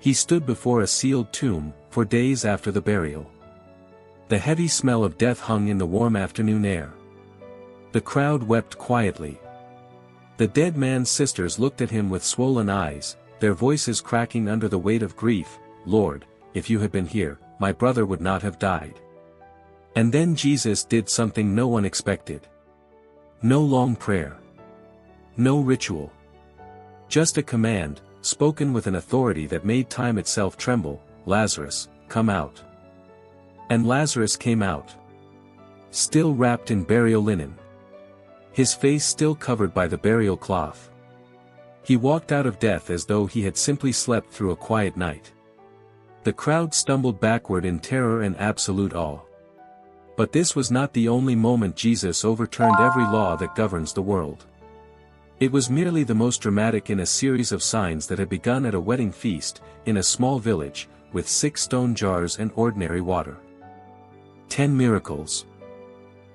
He stood before a sealed tomb, for days after the burial. The heavy smell of death hung in the warm afternoon air. The crowd wept quietly. The dead man's sisters looked at him with swollen eyes, their voices cracking under the weight of grief. "Lord, if you had been here, my brother would not have died." And then Jesus did something no one expected. No long prayer. No ritual. Just a command, spoken with an authority that made time itself tremble. "Lazarus, come out." And Lazarus came out. Still wrapped in burial linen. His face still covered by the burial cloth. He walked out of death as though he had simply slept through a quiet night. The crowd stumbled backward in terror and absolute awe. But this was not the only moment Jesus overturned every law that governs the world. It was merely the most dramatic in a series of signs that had begun at a wedding feast, in a small village, with 6 stone jars and ordinary water. 10 miracles.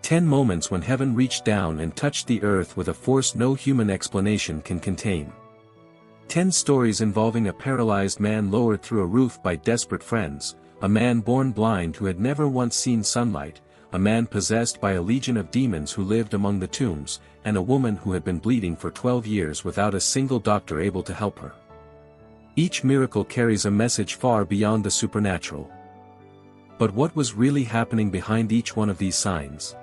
10 moments when heaven reached down and touched the earth with a force no human explanation can contain. 10 stories involving a paralyzed man lowered through a roof by desperate friends, a man born blind who had never once seen sunlight, a man possessed by a legion of demons who lived among the tombs, and a woman who had been bleeding for 12 years without a single doctor able to help her. Each miracle carries a message far beyond the supernatural. But what was really happening behind each one of these signs?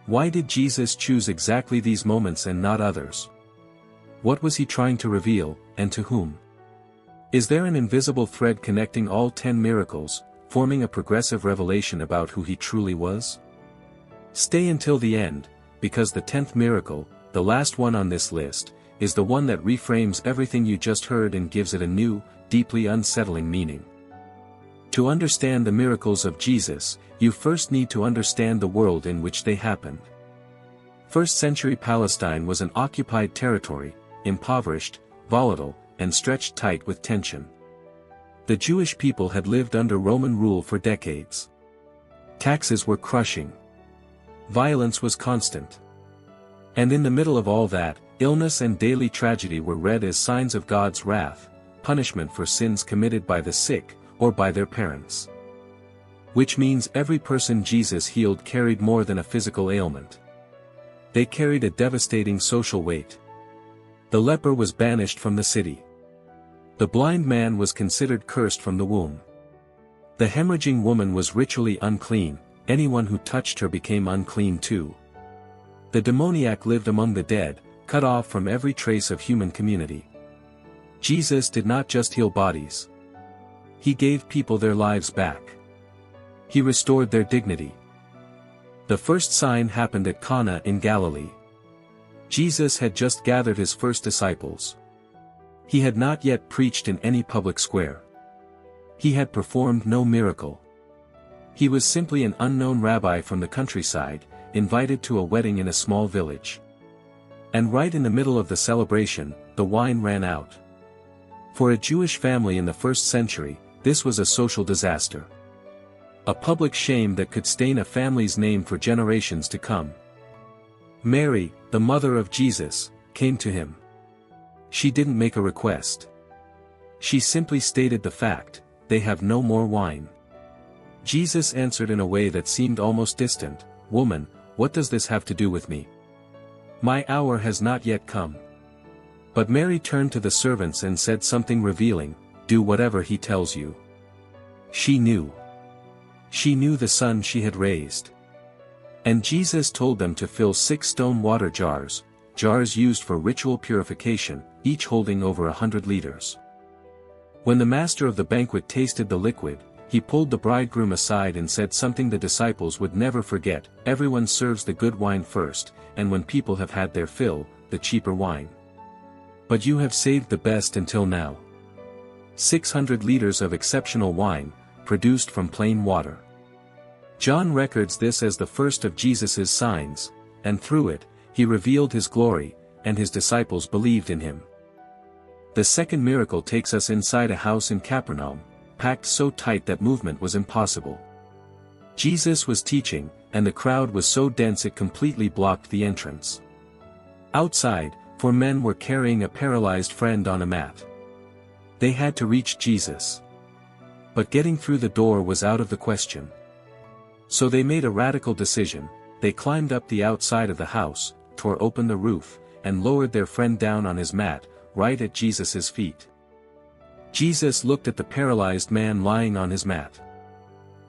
Why did Jesus choose exactly these moments and not others? What was he trying to reveal, and to whom? Is there an invisible thread connecting all 10 miracles, forming a progressive revelation about who he truly was? Stay until the end, because the 10th miracle, the last one on this list, is the one that reframes everything you just heard and gives it a new, deeply unsettling meaning. To understand the miracles of Jesus, you first need to understand the world in which they happened. First-century Palestine was an occupied territory, impoverished, volatile, and stretched tight with tension. The Jewish people had lived under Roman rule for decades. Taxes were crushing. Violence was constant. And in the middle of all that, illness and daily tragedy were read as signs of God's wrath, punishment for sins committed by the sick, or by their parents. Which means every person Jesus healed carried more than a physical ailment. They carried a devastating social weight. The leper was banished from the city. The blind man was considered cursed from the womb. The hemorrhaging woman was ritually unclean, anyone who touched her became unclean too. The demoniac lived among the dead, cut off from every trace of human community. Jesus did not just heal bodies. He gave people their lives back. He restored their dignity. The first sign happened at Cana in Galilee. Jesus had just gathered his first disciples. He had not yet preached in any public square. He had performed no miracle. He was simply an unknown rabbi from the countryside, invited to a wedding in a small village. And right in the middle of the celebration, the wine ran out. For a Jewish family in the first century, this was a social disaster. A public shame that could stain a family's name for generations to come. Mary, the mother of Jesus, came to him. She didn't make a request. She simply stated the fact, "They have no more wine." Jesus answered in a way that seemed almost distant, "Woman, what does this have to do with me? My hour has not yet come." But Mary turned to the servants and said something revealing, "Do whatever he tells you." She knew. She knew the son she had raised. And Jesus told them to fill 6 stone water jars, jars used for ritual purification, each holding over 100 liters. When the master of the banquet tasted the liquid, he pulled the bridegroom aside and said something the disciples would never forget, "Everyone serves the good wine first, and when people have had their fill, the cheaper wine. But you have saved the best until now." 600 liters of exceptional wine, produced from plain water. John records this as the first of Jesus' signs, and through it, he revealed his glory, and his disciples believed in him. The second miracle takes us inside a house in Capernaum, packed so tight that movement was impossible. Jesus was teaching, and the crowd was so dense it completely blocked the entrance. Outside, 4 men were carrying a paralyzed friend on a mat. They had to reach Jesus. But getting through the door was out of the question. So they made a radical decision. They climbed up the outside of the house, tore open the roof, and lowered their friend down on his mat, right at Jesus' feet. Jesus looked at the paralyzed man lying on his mat.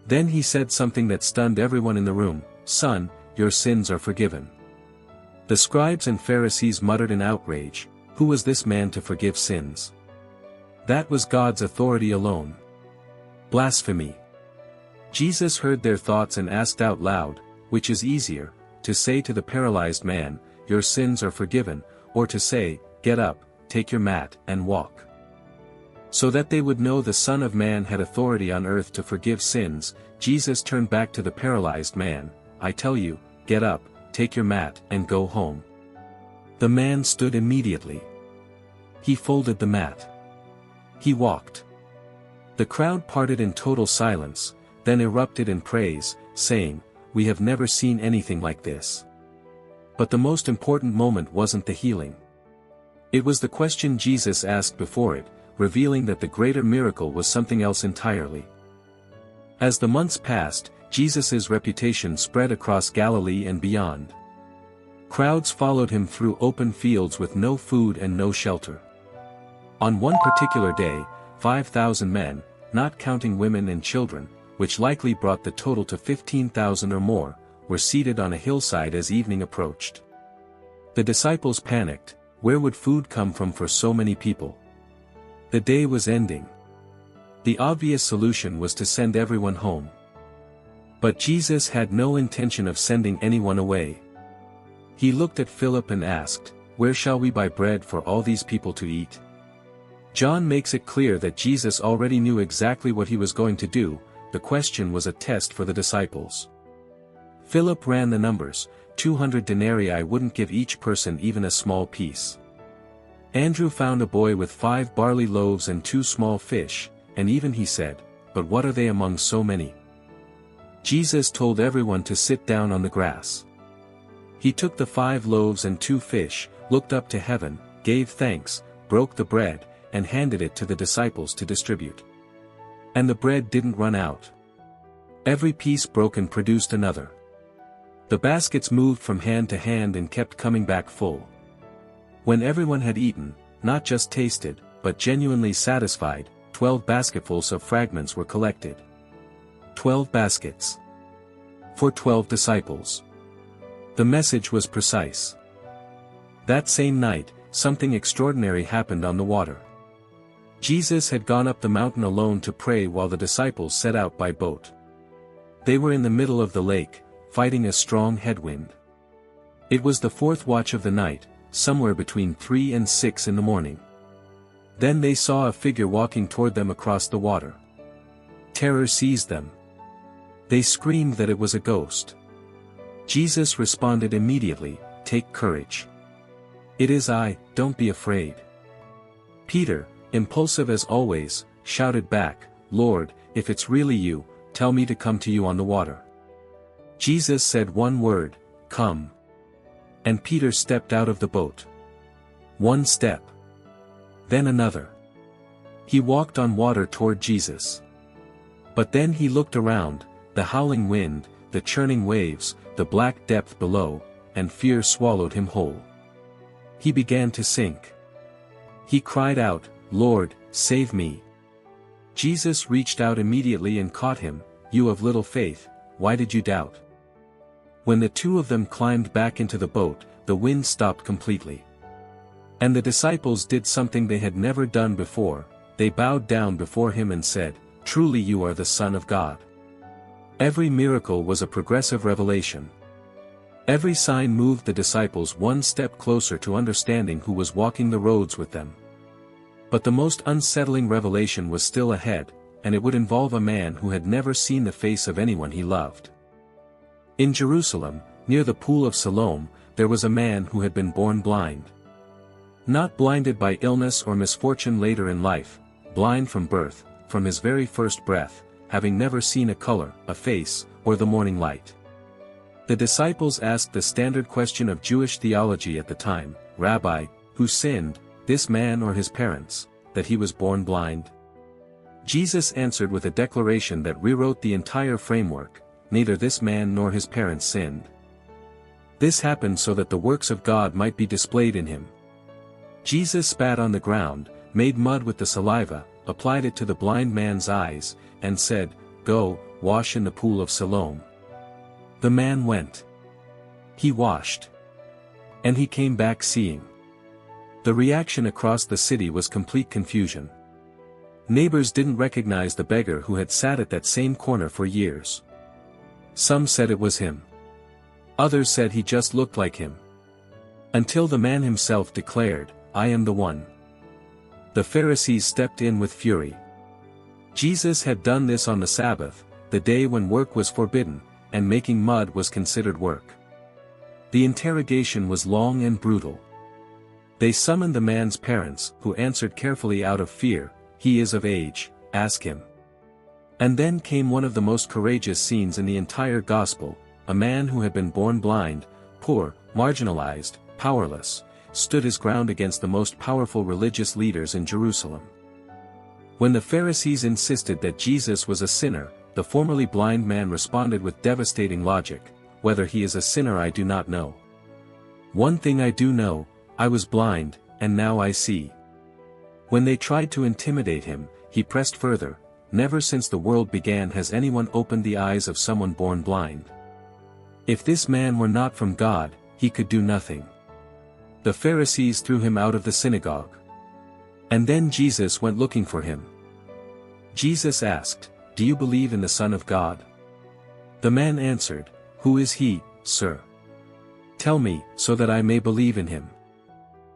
Then he said something that stunned everyone in the room, "Son, your sins are forgiven." The scribes and Pharisees muttered in outrage, "Who was this man to forgive sins?" That was God's authority alone. Blasphemy. Jesus heard their thoughts and asked out loud, which is easier, to say to the paralyzed man, "Your sins are forgiven," or to say, "Get up, take your mat, and walk"? So that they would know the Son of Man had authority on earth to forgive sins, Jesus turned back to the paralyzed man, "I tell you, get up, take your mat, and go home." The man stood immediately. He folded the mat. He walked. The crowd parted in total silence, then erupted in praise, saying, "We have never seen anything like this." But the most important moment wasn't the healing. It was the question Jesus asked before it, revealing that the greater miracle was something else entirely. As the months passed, Jesus' reputation spread across Galilee and beyond. Crowds followed him through open fields with no food and no shelter. On one particular day, 5,000 men, not counting women and children, which likely brought the total to 15,000 or more, were seated on a hillside as evening approached. The disciples panicked. Where would food come from for so many people? The day was ending. The obvious solution was to send everyone home. But Jesus had no intention of sending anyone away. He looked at Philip and asked, "Where shall we buy bread for all these people to eat?" John makes it clear that Jesus already knew exactly what he was going to do. The question was a test for the disciples. Philip ran the numbers. 200 denarii wouldn't give each person even a small piece. Andrew found a boy with 5 barley loaves and 2 small fish, and even he said, "But what are they among so many?" Jesus told everyone to sit down on the grass. He took the 5 loaves and 2 fish, looked up to heaven, gave thanks, broke the bread, and handed it to the disciples to distribute. And the bread didn't run out. Every piece broken produced another. The baskets moved from hand to hand and kept coming back full. When everyone had eaten, not just tasted, but genuinely satisfied, 12 basketfuls of fragments were collected. 12 baskets. For 12 disciples. The message was precise. That same night, something extraordinary happened on the water. Jesus had gone up the mountain alone to pray while the disciples set out by boat. They were in the middle of the lake, fighting a strong headwind. It was the 4th watch of the night, somewhere between 3 and 6 in the morning. Then they saw a figure walking toward them across the water. Terror seized them. They screamed that it was a ghost. Jesus responded immediately, "Take courage. It is I, don't be afraid." Peter, impulsive as always, shouted back, "Lord, if it's really you, tell me to come to you on the water." Jesus said one word, "Come." And Peter stepped out of the boat. One step. Then another. He walked on water toward Jesus. But then he looked around, the howling wind, the churning waves, the black depth below, and fear swallowed him whole. He began to sink. He cried out, "Lord, save me." Jesus reached out immediately and caught him. "You of little faith, why did you doubt?" When the 2 of them climbed back into the boat, the wind stopped completely. And the disciples did something they had never done before. They bowed down before him and said, "Truly you are the Son of God." Every miracle was a progressive revelation. Every sign moved the disciples one step closer to understanding who was walking the roads with them. But the most unsettling revelation was still ahead, and it would involve a man who had never seen the face of anyone he loved. In Jerusalem, near the pool of Siloam, there was a man who had been born blind. Not blinded by illness or misfortune later in life, blind from birth, from his very first breath, having never seen a color, a face, or the morning light. The disciples asked the standard question of Jewish theology at the time, "Rabbi, who sinned, this man or his parents, that he was born blind? Jesus answered with a declaration that rewrote the entire framework: neither this man nor his parents sinned. This happened so that the works of God might be displayed in him. Jesus spat on the ground, made mud with the saliva, applied it to the blind man's eyes, and said, "Go, wash in the pool of Siloam." The man went. He washed. And he came back seeing. The reaction across the city was complete confusion. Neighbors didn't recognize the beggar who had sat at that same corner for years. Some said it was him. Others said he just looked like him. Until the man himself declared, "I am the one." The Pharisees stepped in with fury. Jesus had done this on the Sabbath, the day when work was forbidden, and making mud was considered work. The interrogation was long and brutal. They summoned the man's parents, who answered carefully out of fear, "He is of age, ask him." And then came one of the most courageous scenes in the entire gospel: a man who had been born blind, poor, marginalized, powerless, stood his ground against the most powerful religious leaders in Jerusalem. When the Pharisees insisted that Jesus was a sinner, the formerly blind man responded with devastating logic, "Whether he is a sinner I do not know. One thing I do know, I was blind, and now I see." When they tried to intimidate him, he pressed further, "Never since the world began has anyone opened the eyes of someone born blind. If this man were not from God, he could do nothing." The Pharisees threw him out of the synagogue. And then Jesus went looking for him. Jesus asked, "Do you believe in the Son of God?" The man answered, "Who is he, sir? Tell me, so that I may believe in him."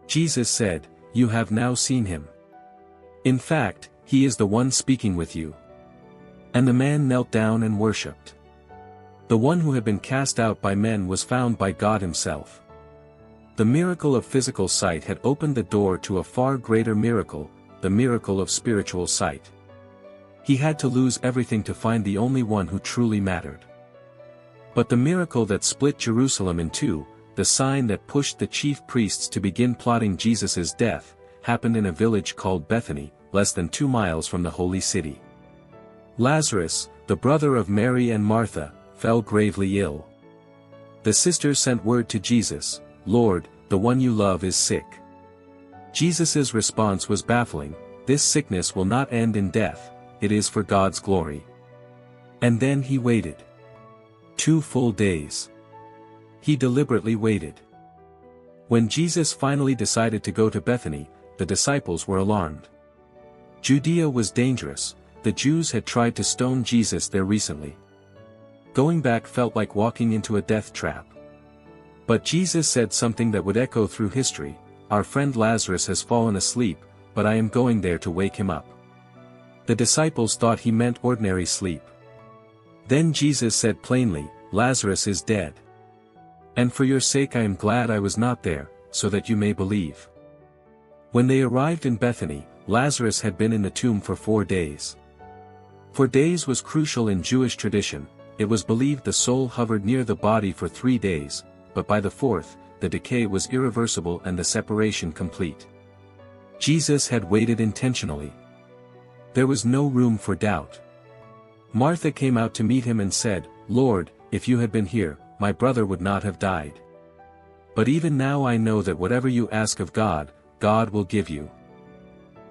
Jesus said, "You have now seen him. In fact, he is the one speaking with you." And the man knelt down and worshipped. The one who had been cast out by men was found by God himself. The miracle of physical sight had opened the door to a far greater miracle, the miracle of spiritual sight. He had to lose everything to find the only one who truly mattered. But the miracle that split Jerusalem in two, the sign that pushed the chief priests to begin plotting Jesus' death, happened in a village called Bethany, less than 2 miles from the holy city. Lazarus, the brother of Mary and Martha, fell gravely ill. The sisters sent word to Jesus, "Lord, the one you love is sick." Jesus' response was baffling: "This sickness will not end in death, it is for God's glory." And then he waited. 2 full days. He deliberately waited. When Jesus finally decided to go to Bethany, the disciples were alarmed. Judea was dangerous. The Jews had tried to stone Jesus there recently. Going back felt like walking into a death trap. But Jesus said something that would echo through history: "Our friend Lazarus has fallen asleep, but I am going there to wake him up." The disciples thought he meant ordinary sleep. Then Jesus said plainly, "Lazarus is dead. And for your sake I am glad I was not there, so that you may believe." When they arrived in Bethany, Lazarus had been in the tomb for 4 days. 4 days was crucial in Jewish tradition. It was believed the soul hovered near the body for 3 days, but by the 4th, the decay was irreversible and the separation complete. Jesus had waited intentionally. There was no room for doubt. Martha came out to meet him and said, "Lord, if you had been here, my brother would not have died. But even now I know that whatever you ask of God, God will give you."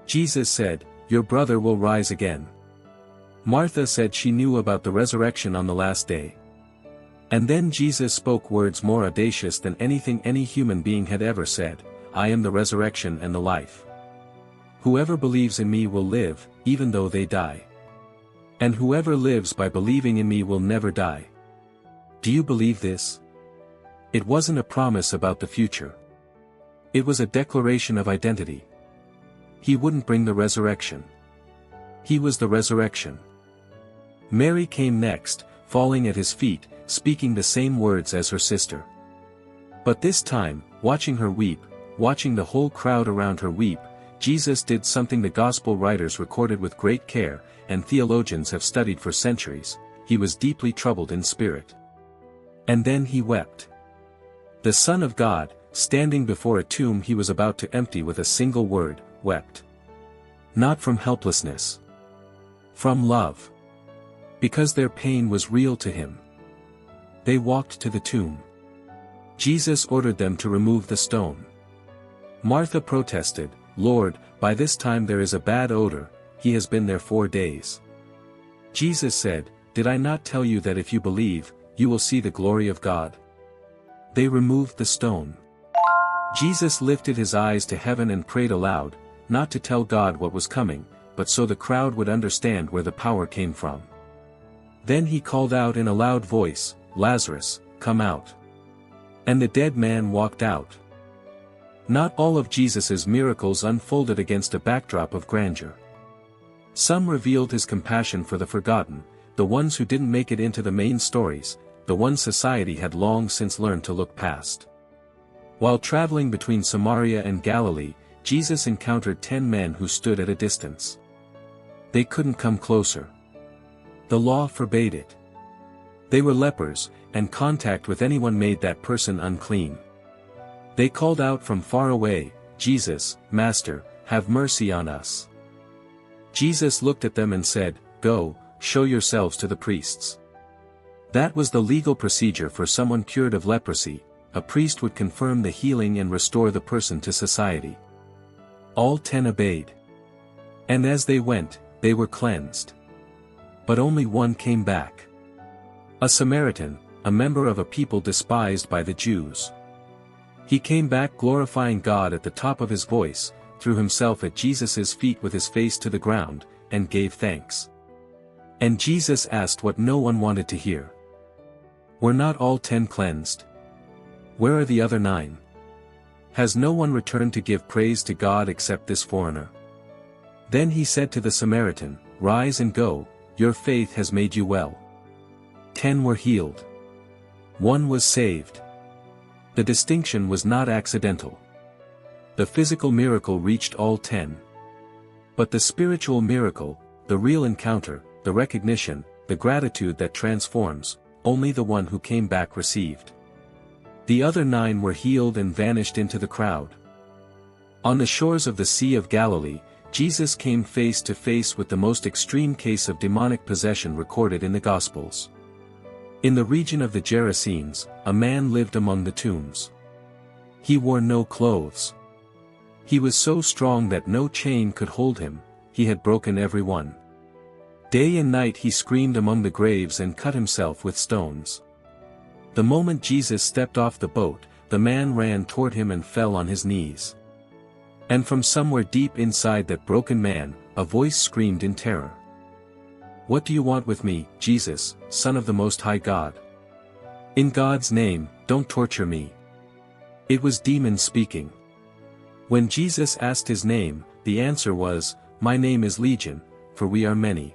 Jesus said, "Your brother will rise again." Martha said she knew about the resurrection on the last day. And then Jesus spoke words more audacious than anything any human being had ever said: "I am the resurrection and the life. Whoever believes in me will live, even though they die. And whoever lives by believing in me will never die." Do you believe this? It wasn't a promise about the future. It was a declaration of identity. He wouldn't bring the resurrection. He was the resurrection. Mary came next, falling at his feet, speaking the same words as her sister. But this time, watching her weep, watching the whole crowd around her weep, Jesus did something the gospel writers recorded with great care, and theologians have studied for centuries: he was deeply troubled in spirit. And then he wept. The Son of God, standing before a tomb he was about to empty with a single word, wept. Not from helplessness. From love. Because their pain was real to him. They walked to the tomb. Jesus ordered them to remove the stone. Martha protested, "Lord, by this time there is a bad odor, he has been there 4 days." Jesus said, "Did I not tell you that if you believe, you will see the glory of God?" They removed the stone. Jesus lifted his eyes to heaven and prayed aloud, not to tell God what was coming, but so the crowd would understand where the power came from. Then he called out in a loud voice, "Lazarus, come out." And the dead man walked out. Not all of Jesus's miracles unfolded against a backdrop of grandeur. Some revealed his compassion for the forgotten, the ones who didn't make it into the main stories, the ones society had long since learned to look past. While traveling between Samaria and Galilee, Jesus encountered 10 men who stood at a distance. They couldn't come closer. The law forbade it. They were lepers, and contact with anyone made that person unclean. They called out from far away, "Jesus, Master, have mercy on us." Jesus looked at them and said, "Go, show yourselves to the priests." That was the legal procedure for someone cured of leprosy. A priest would confirm the healing and restore the person to society. All 10 obeyed. And as they went, they were cleansed. But only one came back. A Samaritan, a member of a people despised by the Jews. He came back glorifying God at the top of his voice, threw himself at Jesus' feet with his face to the ground, and gave thanks. And Jesus asked what no one wanted to hear. Were not all 10 cleansed? Where are the other 9? Has no one returned to give praise to God except this foreigner? Then he said to the Samaritan, "Rise and go, your faith has made you well." 10 were healed. 1 was saved. The distinction was not accidental. The physical miracle reached all 10. But the spiritual miracle, the real encounter, the recognition, the gratitude that transforms, only the one who came back received. The other 9 were healed and vanished into the crowd. On the shores of the Sea of Galilee, Jesus came face to face with the most extreme case of demonic possession recorded in the Gospels. In the region of the Gerasenes, a man lived among the tombs. He wore no clothes. He was so strong that no chain could hold him, he had broken every one. Day and night he screamed among the graves and cut himself with stones. The moment Jesus stepped off the boat, the man ran toward him and fell on his knees. And from somewhere deep inside that broken man, a voice screamed in terror. "What do you want with me, Jesus, Son of the Most High God? In God's name, don't torture me." It was demons speaking. When Jesus asked his name, the answer was, "My name is Legion, for we are many."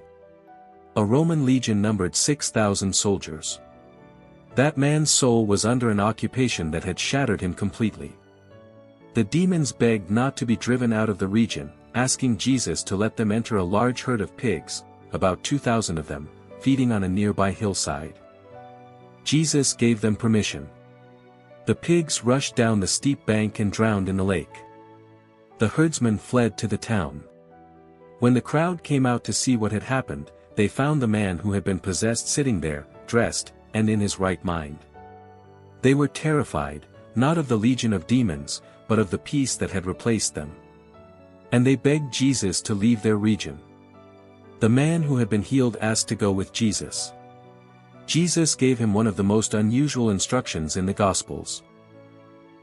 A Roman legion numbered 6,000 soldiers. That man's soul was under an occupation that had shattered him completely. The demons begged not to be driven out of the region, asking Jesus to let them enter a large herd of pigs, about 2,000 of them, feeding on a nearby hillside. Jesus gave them permission. The pigs rushed down the steep bank and drowned in the lake. The herdsmen fled to the town. When the crowd came out to see what had happened, they found the man who had been possessed sitting there, dressed, and in his right mind. They were terrified, not of the legion of demons, but of the peace that had replaced them. And they begged Jesus to leave their region. The man who had been healed asked to go with Jesus. Jesus gave him one of the most unusual instructions in the Gospels.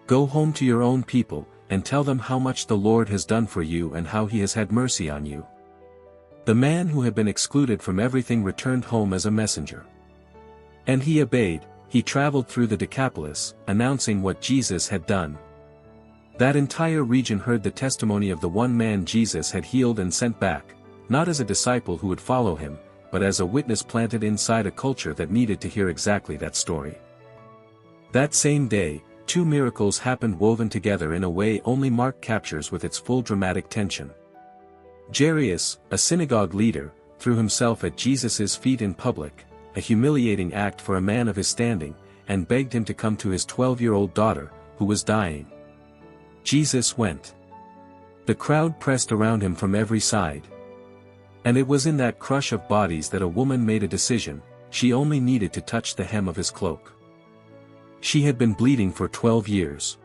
"Go home to your own people, and tell them how much the Lord has done for you and how he has had mercy on you." The man who had been excluded from everything returned home as a messenger. And he obeyed. He traveled through the Decapolis, announcing what Jesus had done. That entire region heard the testimony of the one man Jesus had healed and sent back, not as a disciple who would follow him, but as a witness planted inside a culture that needed to hear exactly that story. That same day, 2 miracles happened woven together in a way only Mark captures with its full dramatic tension. Jairus, a synagogue leader, threw himself at Jesus' feet in public, a humiliating act for a man of his standing, and begged him to come to his 12-year-old daughter, who was dying. Jesus went. The crowd pressed around him from every side. And it was in that crush of bodies that a woman made a decision. She only needed to touch the hem of his cloak. She had been bleeding for 12 years.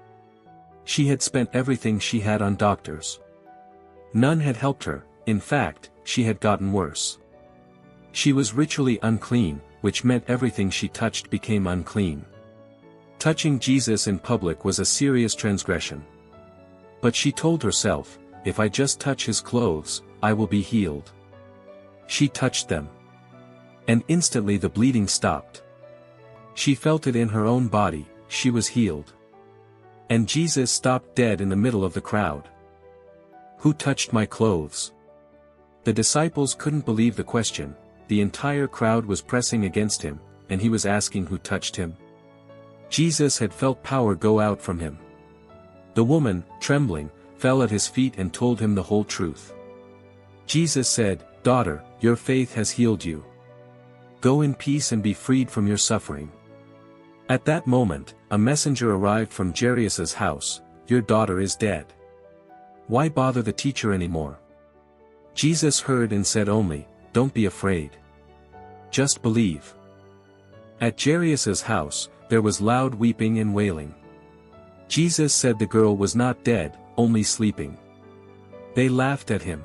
She had spent everything she had on doctors. None had helped her. In fact, she had gotten worse. She was ritually unclean, which meant everything she touched became unclean. Touching Jesus in public was a serious transgression. But she told herself, if I just touch his clothes, I will be healed. She touched them. And instantly the bleeding stopped. She felt it in her own body, she was healed. And Jesus stopped dead in the middle of the crowd. Who touched my clothes? The disciples couldn't believe the question. The entire crowd was pressing against him, and he was asking who touched him. Jesus had felt power go out from him. The woman, trembling, fell at his feet and told him the whole truth. Jesus said, "Daughter, your faith has healed you. Go in peace and be freed from your suffering." At that moment, a messenger arrived from Jairus' house. "Your daughter is dead. Why bother the teacher anymore?" Jesus heard and said only, "Don't be afraid. Just believe." At Jairus' house, there was loud weeping and wailing. Jesus said the girl was not dead, only sleeping. They laughed at him.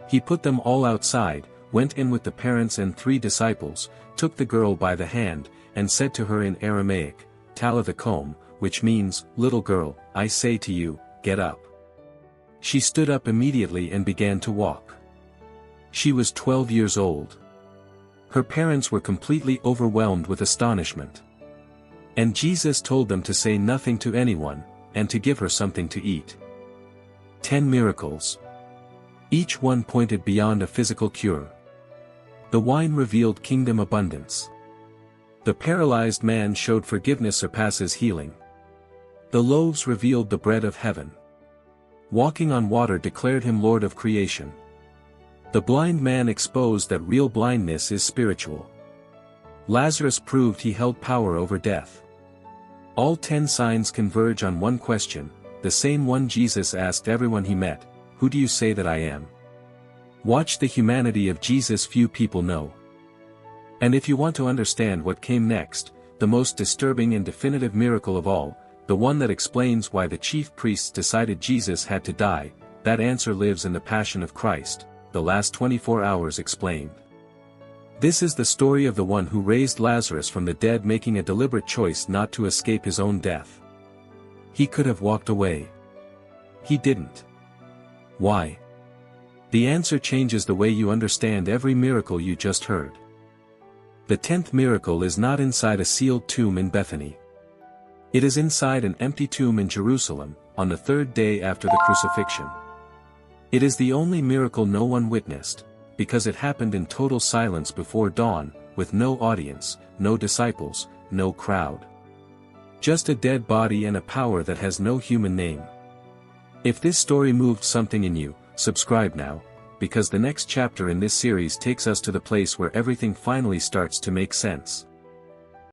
He put them all outside, went in with the parents and 3 disciples, took the girl by the hand, and said to her in Aramaic, "Talitha koum," which means, "Little girl, I say to you, get up." She stood up immediately and began to walk. She was 12 years old. Her parents were completely overwhelmed with astonishment. And Jesus told them to say nothing to anyone, and to give her something to eat. 10 miracles. Each one pointed beyond a physical cure. The wine revealed kingdom abundance. The paralyzed man showed forgiveness surpasses healing. The loaves revealed the bread of heaven. Walking on water declared him Lord of creation. The blind man exposed that real blindness is spiritual. Lazarus proved he held power over death. All 10 signs converge on one question, the same one Jesus asked everyone he met, "Who do you say that I am?" Watch the humanity of Jesus few people know. And if you want to understand what came next, the most disturbing and definitive miracle of all, the one that explains why the chief priests decided Jesus had to die, that answer lives in the Passion of Christ, the last 24 hours explained. This is the story of the one who raised Lazarus from the dead, making a deliberate choice not to escape his own death. He could have walked away. He didn't. Why? The answer changes the way you understand every miracle you just heard. The 10th miracle is not inside a sealed tomb in Bethany. It is inside an empty tomb in Jerusalem, on the 3rd day after the crucifixion. It is the only miracle no one witnessed, because it happened in total silence before dawn, with no audience, no disciples, no crowd. Just a dead body and a power that has no human name. If this story moved something in you, subscribe now, because the next chapter in this series takes us to the place where everything finally starts to make sense.